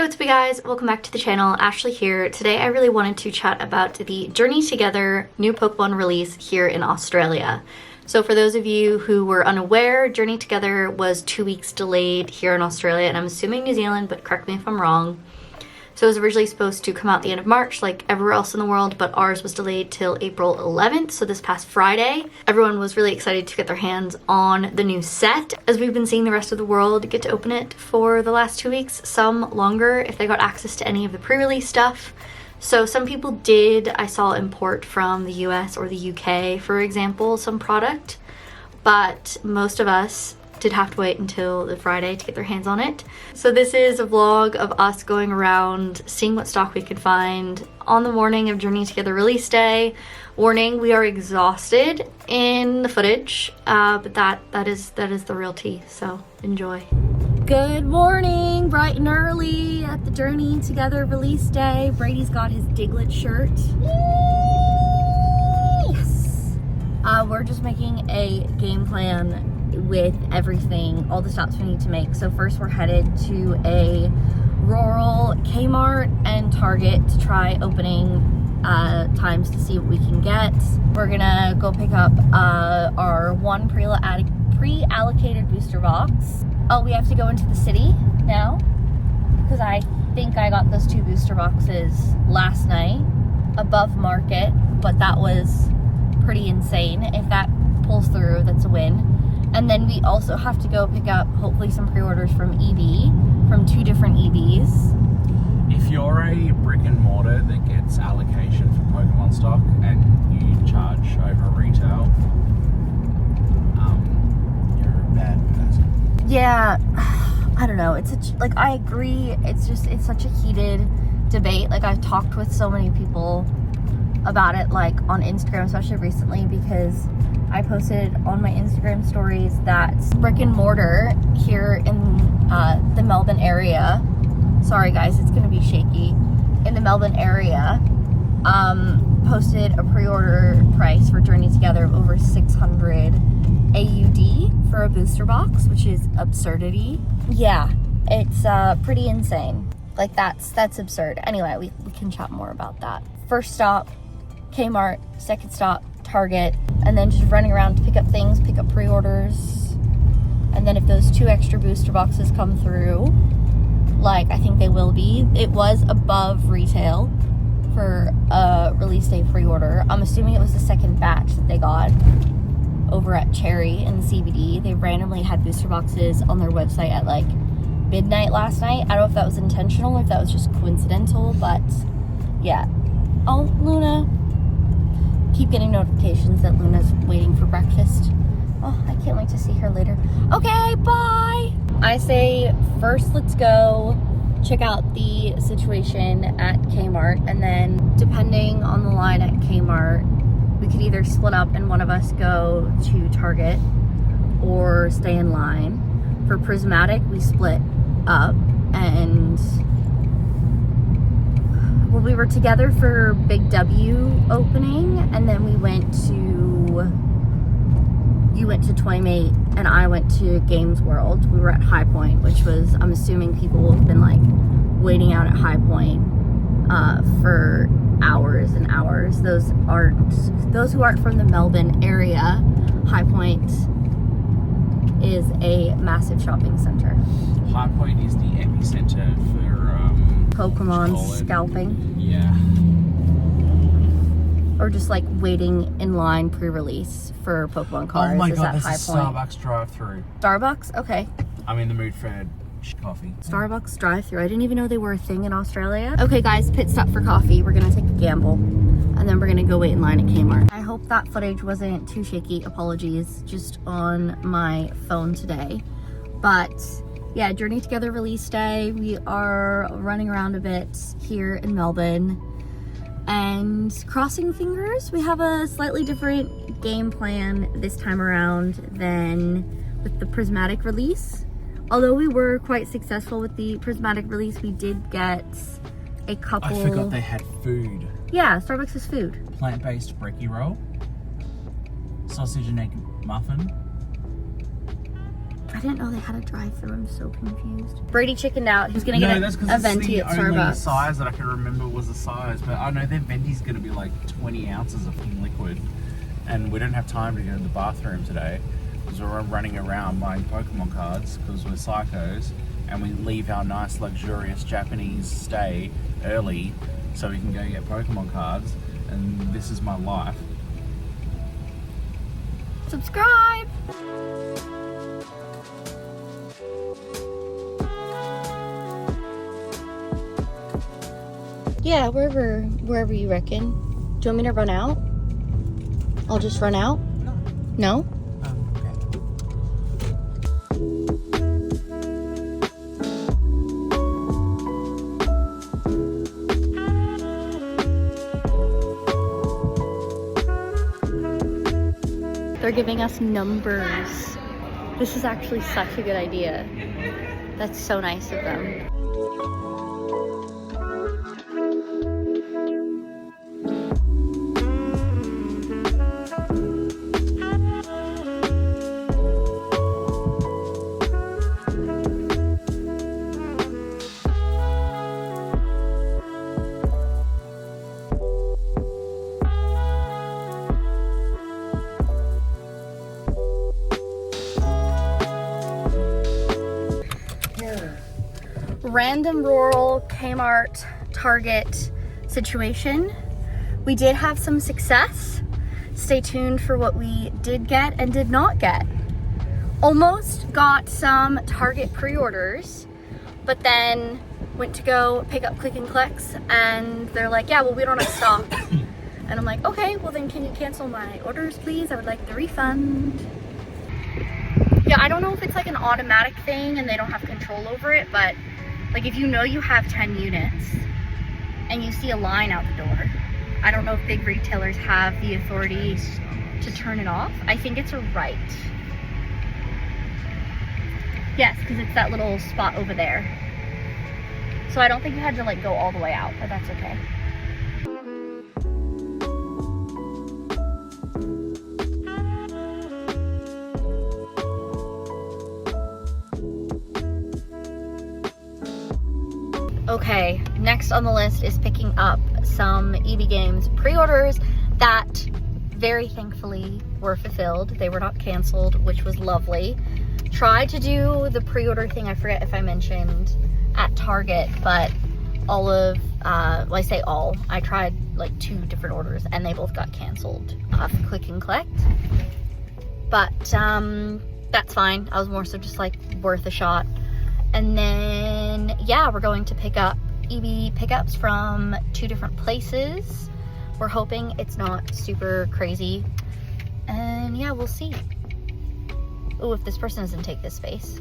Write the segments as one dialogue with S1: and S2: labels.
S1: what's up you guys? Welcome back to the channel. Ashley here. Today I really wanted to chat about the Journey Together new Pokemon release here in Australia. So for those of you who were unaware, Journey Together was 2 weeks delayed here in Australia, and I'm assuming New Zealand, but correct me if I'm wrong. So it was originally supposed to come out the end of March like everywhere else in the world, but ours was delayed till April 11th, so this past Friday. Everyone was really excited to get their hands on the new set, as we've been seeing the rest of the world get to open it for the last 2 weeks, some longer if they got access to any of the pre-release stuff. So some people did, I saw import from the US or the UK, for example, some product, but most of us did have to wait until the Friday to get their hands on it. So this is a vlog of us going around, seeing what stock we could find on the morning of Journey Together release day. Warning, we are exhausted in the footage, but that is the real tea, so enjoy. Good morning, bright and early at the Journey Together release day. Brady's got his Diglett shirt. Yes! We're just making a game plan with everything, all the stops we need to make. So first we're headed to a rural Kmart and Target to try opening times to see what we can get. We're gonna go pick up our one pre-allocated booster box. Oh, we have to go into the city now because I think I got those 2 booster boxes last night above market, but that was pretty insane. If that pulls through, that's a win. And then we also have to go pick up hopefully some pre-orders from EB, from 2 different EBs.
S2: If you're a brick and mortar that gets allocation for Pokemon stock and you charge over retail, you're a bad person.
S1: Yeah, I don't know. Like, I agree. It's such a heated debate. Like, I've talked with so many people about it, like on Instagram, especially recently, because I posted on my Instagram stories that brick and mortar here in the Melbourne area, sorry guys, it's gonna be shaky, in the Melbourne area, posted a pre-order price for Journey Together of over 600 AUD for a booster box, which is absurdity. Yeah, it's pretty insane. Like, that's absurd. Anyway, we can chat more about that. First stop, Kmart. Second stop, Target. And then just running around to pick up things, pick up pre-orders. And then if those 2 extra booster boxes come through, like I think they will be, it was above retail for a release day pre-order. I'm assuming it was the second batch that they got over at Cherry in the CBD. They randomly had booster boxes on their website at like midnight last night. I don't know if that was intentional or if that was just coincidental, but yeah. Oh, Luna. Keep getting notifications that Luna's waiting for breakfast. Oh, I can't wait to see her later. Okay, bye! I say first let's go check out the situation at Kmart, and then depending on the line at Kmart, we could either split up and one of us go to Target or stay in line. For Prismatic, we split up, and well, we were together for Big W opening, and then you went to Toymate and I went to Games World. We were at High Point, which was, I'm assuming people have been like waiting out at High Point for hours and hours. Those who aren't from the Melbourne area, High Point is a massive shopping center.
S2: High Point is the epicenter for
S1: Pokemon scalping.
S2: Yeah.
S1: Or just like waiting in line pre-release for Pokemon cards.
S2: Oh my
S1: is
S2: god,
S1: at
S2: there's a Starbucks drive-thru.
S1: Starbucks? Okay.
S2: I'm in the mood for coffee.
S1: Starbucks drive-thru. I didn't even know they were a thing in Australia. Okay guys, pit stop for coffee. We're gonna take a gamble, and then we're gonna go wait in line at Kmart. I hope that footage wasn't too shaky. Apologies, just on my phone today. But yeah, Journey Together release day. We are running around a bit here in Melbourne and crossing fingers. We have a slightly different game plan this time around than with the Prismatic release. Although we were quite successful with the Prismatic release, we did get a couple...
S2: I forgot they had food.
S1: Yeah, Starbucks has food.
S2: Plant-based brekkie roll, sausage and egg muffin,
S1: I didn't know they had a drive-thru. I'm so confused. Brady chickened out. He was gonna get
S2: that's
S1: a
S2: because
S1: venti
S2: the
S1: at
S2: only
S1: Starbucks.
S2: size that I can remember was the size, but I know their venti's gonna be like 20 ounces of liquid, and we don't have time to go to the bathroom today because we're running around buying Pokemon cards because we're psychos, and we leave our nice luxurious Japanese stay early so we can go get Pokemon cards, and this is my life.
S1: Subscribe! Yeah, wherever you reckon. Do you want me to run out? I'll just run out? No? They're giving us numbers. This is actually such a good idea. That's so nice of them. Random rural Kmart Target situation. We did have some success. Stay tuned for what we did get and did not get. Almost got some Target pre-orders, but then went to go pick up click and collects and they're like, yeah, well, we don't have stock. And I'm like, okay, well then can you cancel my orders, please? I would like the refund. Yeah, I don't know if it's like an automatic thing and they don't have control over it, but like if you know you have 10 units and you see a line out the door, I don't know if big retailers have the authority to turn it off. I think it's a right. Yes, because it's that little spot over there. So I don't think you had to like go all the way out, but that's okay. Okay, next on the list is picking up some EB Games pre-orders that very thankfully were fulfilled. They were not canceled, which was lovely. Tried to do the pre-order thing, I forget if I mentioned, at Target, but all of, well, I say all, I tried like 2 different orders and they both got canceled off click and collect. But that's fine. I was more so just like worth a shot. And then, yeah, we're going to pick up EB pickups from 2 different places. We're hoping it's not super crazy. And yeah, we'll see. Oh, if this person doesn't take this space.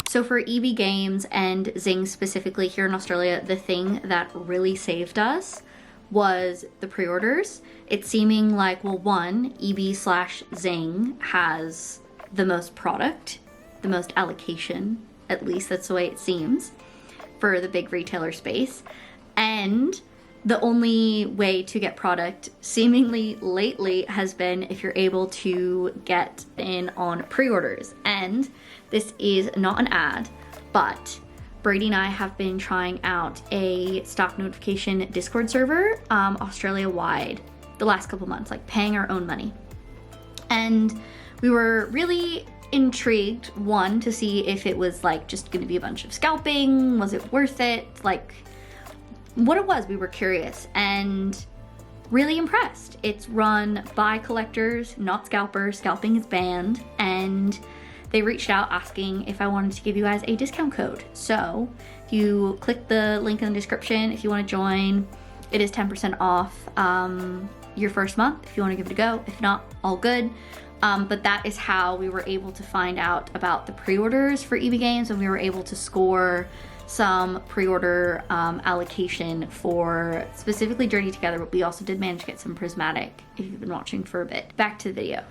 S1: So for EB Games and Zing specifically here in Australia, the thing that really saved us was the pre-orders. It's seeming like, well, one, EB/Zing has the most product, the most allocation, at least that's the way it seems, for the big retailer space. And the only way to get product seemingly lately has been if you're able to get in on pre-orders. And this is not an ad, but Brady and I have been trying out a stock notification Discord server, Australia-wide, the last couple months, like paying our own money. And we were really intrigued, one, to see if it was like just gonna be a bunch of scalping, was it worth it, like what it was. We were curious and really impressed. It's run by collectors, not scalpers. Scalping is banned, and they reached out asking if I wanted to give you guys a discount code. So if you click the link in the description, if you want to join, it is 10% off your first month if you want to give it a go. If not, all good. But that is how we were able to find out about the pre-orders for EB Games, and we were able to score some pre-order allocation for specifically Dirty Together, but we also did manage to get some Prismatic if you've been watching for a bit. Back to the video.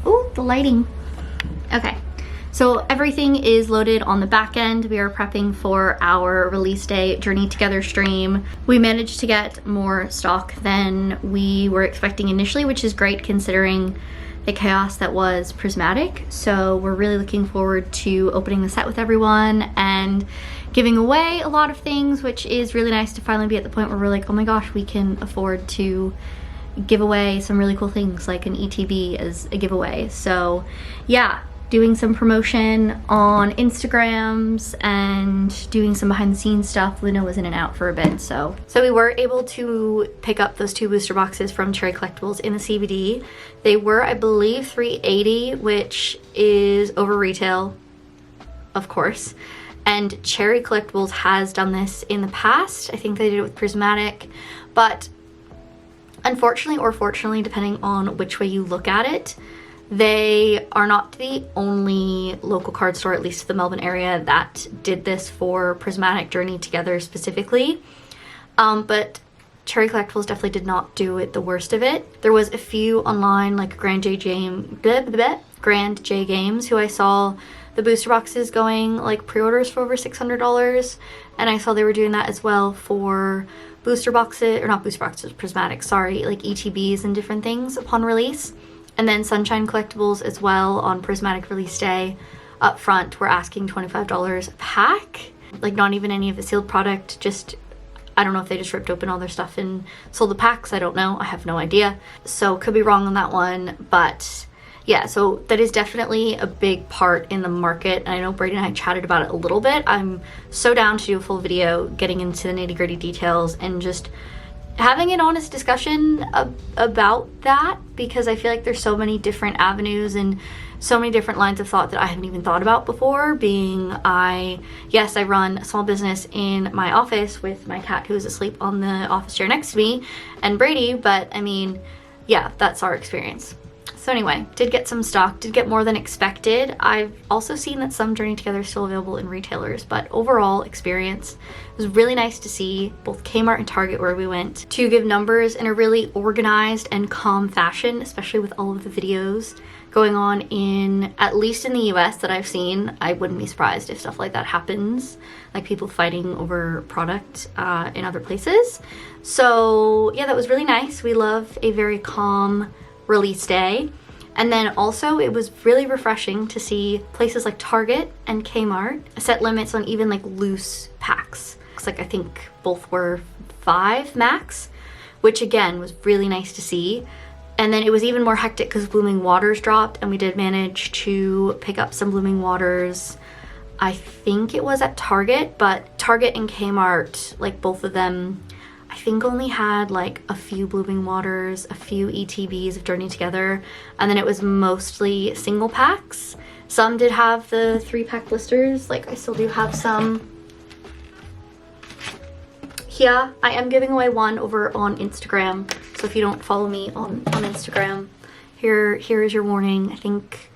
S1: Ooh, the lighting. Okay, So everything is loaded on the back end. We are prepping for our release day Journey Together stream. We managed to get more stock than we were expecting initially, which is great considering the chaos that was Prismatic. So we're really looking forward to opening the set with everyone and giving away a lot of things, which is really nice to finally be at the point where we're like, oh my gosh, we can afford to give away some really cool things like an ETB as a giveaway. So yeah, doing some promotion on Instagrams and doing some behind the scenes stuff. Luna was in and out for a bit, so we were able to pick up those 2 booster boxes from Cherry Collectibles in the CBD. They were, I believe, $3.80, which is over retail, of course. And Cherry Collectibles has done this in the past. I think they did it with Prismatic, but unfortunately or fortunately, depending on which way you look at it, they are not the only local card store, at least to the Melbourne area, that did this for Prismatic Journey Together specifically. But Cherry Collectibles definitely did not do it the worst of it. There was a few online, like Grand J Games, who I saw the booster boxes going like pre-orders for over $600, and I saw they were doing that as well for booster boxes, or not booster boxes, Prismatic, sorry, like ETBs and different things upon release. And then Sunshine Collectibles as well on Prismatic release day up front were asking $25 a pack. Like not even any of the sealed product, just, I don't know if they just ripped open all their stuff and sold the packs, I don't know, I have no idea. So could be wrong on that one, but yeah, so that is definitely a big part in the market. And I know Brady and I chatted about it a little bit. I'm so down to do a full video getting into the nitty-gritty details and just having an honest discussion about that, because I feel like there's so many different avenues and so many different lines of thought that I haven't even thought about before. Being yes, I run a small business in my office with my cat who is asleep on the office chair next to me and Brady, but I mean, yeah, that's our experience. So anyway, did get some stock, did get more than expected. I've also seen that some Journey Together is still available in retailers, but overall experience, it was really nice to see both Kmart and Target where we went to give numbers in a really organized and calm fashion, especially with all of the videos going on in, at least in the US that I've seen. I wouldn't be surprised if stuff like that happens, like people fighting over product in other places. So yeah, that was really nice. We love a very calm release day. And then also it was really refreshing to see places like Target and Kmart set limits on even like loose packs. Looks like I think both were 5 max, which again was really nice to see. And then it was even more hectic because Blooming Waters dropped, and we did manage to pick up some Blooming Waters. I think it was at Target, but Target and Kmart, like both of them, I think only had like a few Blooming Waters, a few ETBs of Journey Together, and then it was mostly single packs. Some did have the 3-pack blisters, like I still do have some. Yeah, I am giving away one over on Instagram, so if you don't follow me on Instagram, here is your warning. I think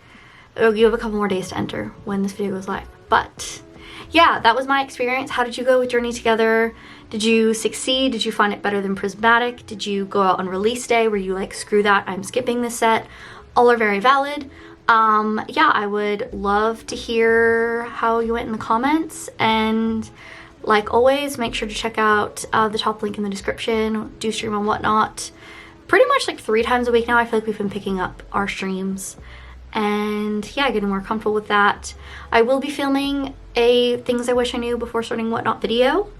S1: you have a couple more days to enter when this video goes live. But yeah, that was my experience. How did you go with Journey Together? Did you succeed? Did you find it better than Prismatic? Did you go out on release day where you like, screw that, I'm skipping this set? All are very valid. Yeah, I would love to hear how you went in the comments, and like always, make sure to check out the top link in the description. Do stream on Whatnot pretty much like 3 times a week now. I feel like we've been picking up our streams, and yeah, getting more comfortable with that. I will be filming a things I wish I knew before starting Whatnot video.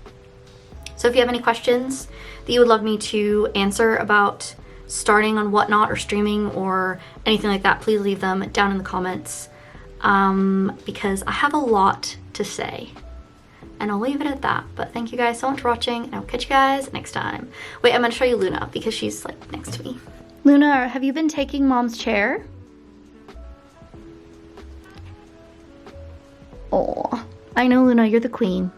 S1: So if you have any questions that you would love me to answer about starting on Whatnot or streaming or anything like that, please leave them down in the comments, because I have a lot to say. And I'll leave it at that. But thank you guys so much for watching, and I'll catch you guys next time. Wait, I'm gonna show you Luna because she's like next to me. Luna, have you been taking Mom's chair? Oh, I know, Luna, you're the queen.